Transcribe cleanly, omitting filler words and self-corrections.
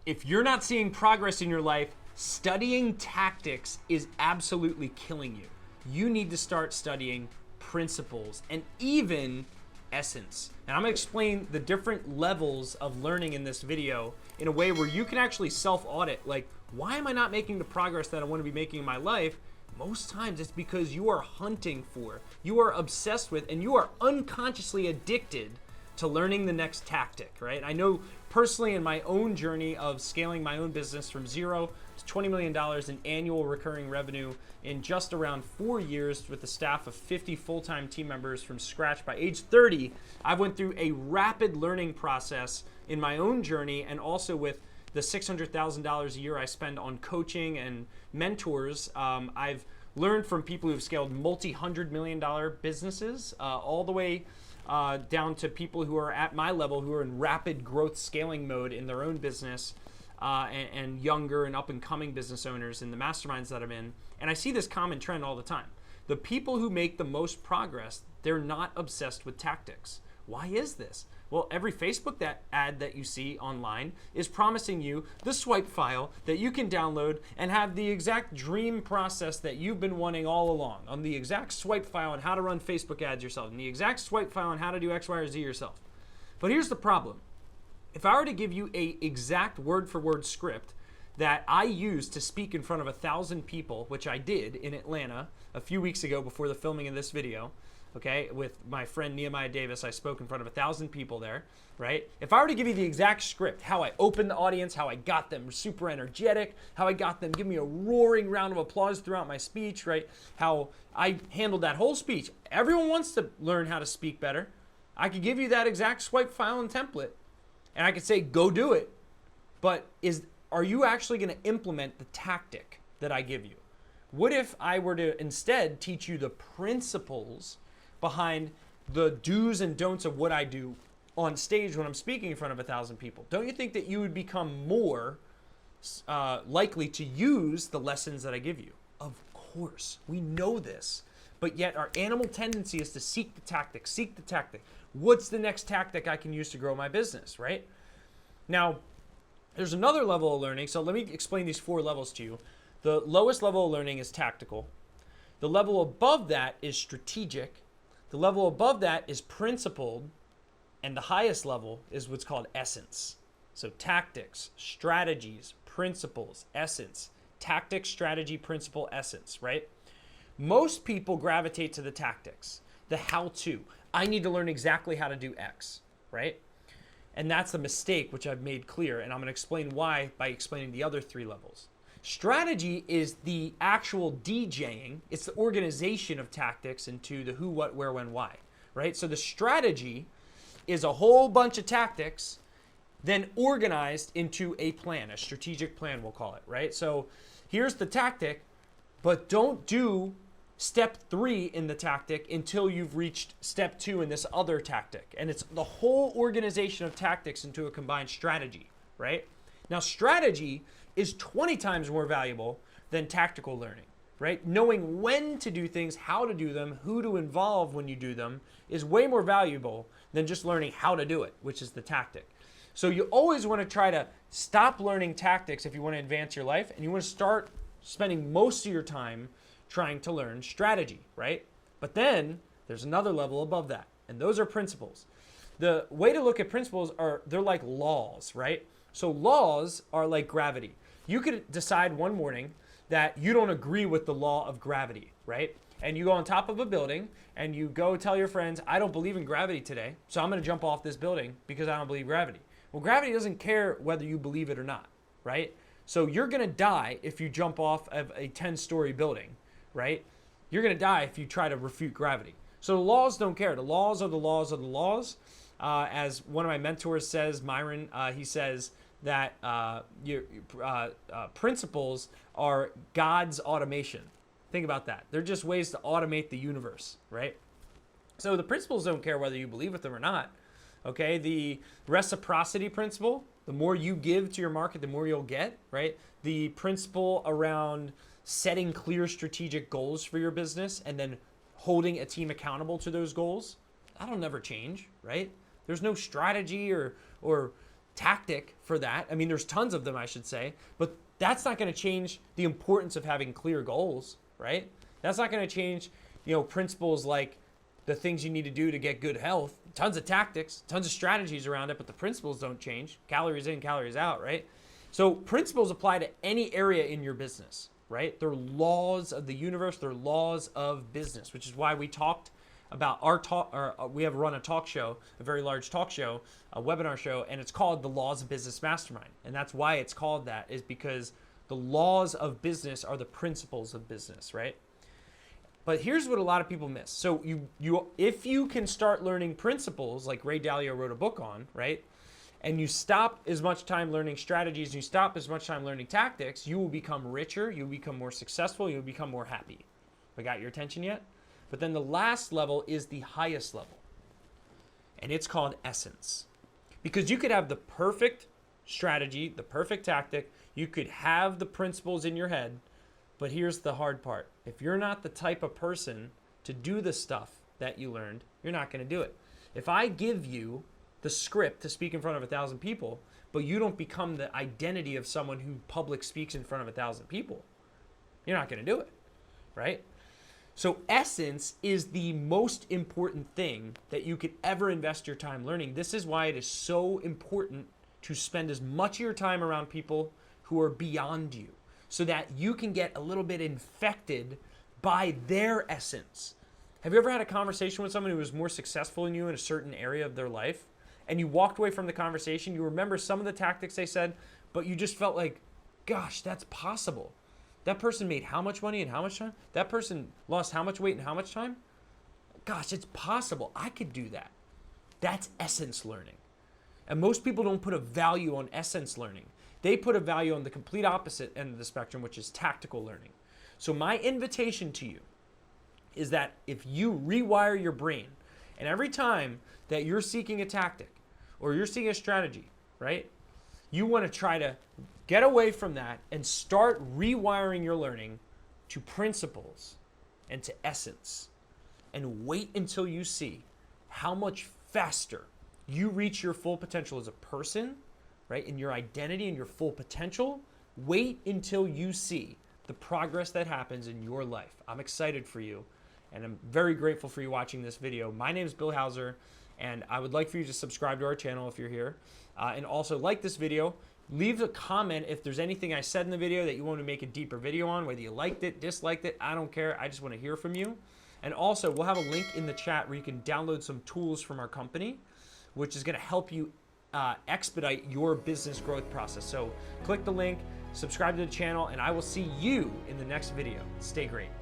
If you're not seeing progress in your life, studying tactics is absolutely killing you. You need to start studying principles and even essence. And I'm going to explain the different levels of learning in this video in a way where you can actually self-audit, like, why am I not making the progress that I want to be making in my life? Most times it's because you are hunting for, you are obsessed with, and you are unconsciously addicted to learning the next tactic, right? I know personally in my own journey of scaling my own business from 0 to $20 million in annual recurring revenue in just around 4 years with a staff of 50 full-time team members from scratch by age 30, I went through a rapid learning process in my own journey, and also with the $600,000 a year I spend on coaching and mentors. I've learned from people who've scaled multi-$100 million businesses, all the way down to people who are at my level, who are in rapid growth scaling mode in their own business, and younger and up and coming business owners in the masterminds that I'm in. And I see this common trend all the time. The people who make the most progress, they're not obsessed with tactics. Why is this? Well, every Facebook ad that you see online is promising you the swipe file that you can download and have the exact dream process that you've been wanting all along, on the exact swipe file on how to run Facebook ads yourself, and the exact swipe file on how to do X, Y, or Z yourself. But here's the problem. If I were to give you a exact word-for-word script that I used to speak in front of 1,000 people, which I did in Atlanta a few weeks ago before the filming of this video, okay, with my friend Nehemiah Davis, I spoke in front of 1,000 people there, right? If I were to give you the exact script, how I opened the audience, how I got them super energetic, how I got them give me a roaring round of applause throughout my speech, right? How I handled that whole speech. Everyone wants to learn how to speak better. I could give you that exact swipe file and template, and I could say, go do it. But are you actually going to implement the tactic that I give you? What if I were to instead teach you the principles behind the do's and don'ts of what I do on stage when I'm speaking in front of 1,000 people? Don't you think that you would become more likely to use the lessons that I give you? Of course, we know this, but yet our animal tendency is to seek the tactic, seek the tactic. What's the next tactic I can use to grow my business, right? Now, there's another level of learning, so let me explain these 4 levels to you. The lowest level of learning is tactical. The level above that is strategic. The level above that is principled, and the highest level is what's called essence. So tactics, strategies, principles, essence. Tactics, strategy, principle, essence, right? Most people gravitate to the tactics, the how-to. I need to learn exactly how to do X, right? And that's a mistake, which I've made clear, and I'm going to explain why by explaining the other 3 levels. Strategy is the actual DJing. It's the organization of tactics into the who, what, where, when, why, right? So the strategy is a whole bunch of tactics then organized into a plan, a strategic plan, we'll call it, right? So here's the tactic, but don't do step 3 in the tactic until you've reached step 2 in this other tactic. And it's the whole organization of tactics into a combined strategy, right? Now, strategy is 20 times more valuable than tactical learning, right? Knowing when to do things, how to do them, who to involve when you do them is way more valuable than just learning how to do it, which is the tactic. So you always want to try to stop learning tactics if you want to advance your life, and you want to start spending most of your time trying to learn strategy, right? But then there's another level above that, and those are principles. The way to look at principles they're like laws, right? So laws are like gravity. You could decide one morning that you don't agree with the law of gravity, right? And you go on top of a building and you go tell your friends, I don't believe in gravity today, so I'm going to jump off this building because I don't believe gravity. Well, gravity doesn't care whether you believe it or not, right? So you're going to die if you jump off of a 10-story building, right? You're going to die if you try to refute gravity. So the laws don't care. The laws are the laws are the laws. As one of my mentors says, Myron, he says that your principles are God's automation. Think about that. They're just ways to automate the universe, right? So the principles don't care whether you believe with them or not. Okay, the reciprocity principle, the more you give to your market, the more you'll get, right? The principle around setting clear strategic goals for your business and then holding a team accountable to those goals, that'll never change, right? There's no strategy or tactic for that. I mean, there's tons of them, I should say, but that's not going to change the importance of having clear goals, right? That's not going to change, principles like the things you need to do to get good health. Tons of tactics, tons of strategies around it, but the principles don't change. Calories in, calories out, right? So principles apply to any area in your business, right? They're laws of the universe. They're laws of business, which is why we talked about our talk, we have run a talk show, a very large talk show, a webinar show, and it's called the Laws of Business Mastermind. And that's why it's called that, is because the laws of business are the principles of business, right? But here's what a lot of people miss. So if you can start learning principles like Ray Dalio wrote a book on, right? And you stop as much time learning strategies, and you stop as much time learning tactics, you will become richer, you'll become more successful, you'll become more happy. I got your attention yet? But then the last level is the highest level. And it's called essence. Because you could have the perfect strategy, the perfect tactic, you could have the principles in your head, but here's the hard part. If you're not the type of person to do the stuff that you learned, you're not going to do it. If I give you the script to speak in front of 1,000 people, but you don't become the identity of someone who public speaks in front of 1,000 people, you're not going to do it, right? So essence is the most important thing that you could ever invest your time learning. This is why it is so important to spend as much of your time around people who are beyond you, so that you can get a little bit infected by their essence. Have you ever had a conversation with someone who was more successful than you in a certain area of their life, and you walked away from the conversation, you remember some of the tactics they said, but you just felt like, gosh, that's possible. That person made how much money in how much time? That person lost how much weight in how much time? Gosh, it's possible. I could do that. That's essence learning. And most people don't put a value on essence learning. They put a value on the complete opposite end of the spectrum, which is tactical learning. So my invitation to you is that if you rewire your brain, and every time that you're seeking a tactic or you're seeking a strategy, right, you want to try to get away from that and start rewiring your learning to principles and to essence, and wait until you see how much faster you reach your full potential as a person, right, in your identity and your full potential. Wait until you see the progress that happens in your life. I'm excited for you, and I'm very grateful for you watching this video. My name is Bill Hauser, and I would like for you to subscribe to our channel if you're here, and also like this video. Leave a comment if there's anything I said in the video that you want to make a deeper video on, whether you liked it, disliked it, I don't care. I just want to hear from you. And also, we'll have a link in the chat where you can download some tools from our company, which is going to help you expedite your business growth process. So click the link, subscribe to the channel, and I will see you in the next video. Stay great.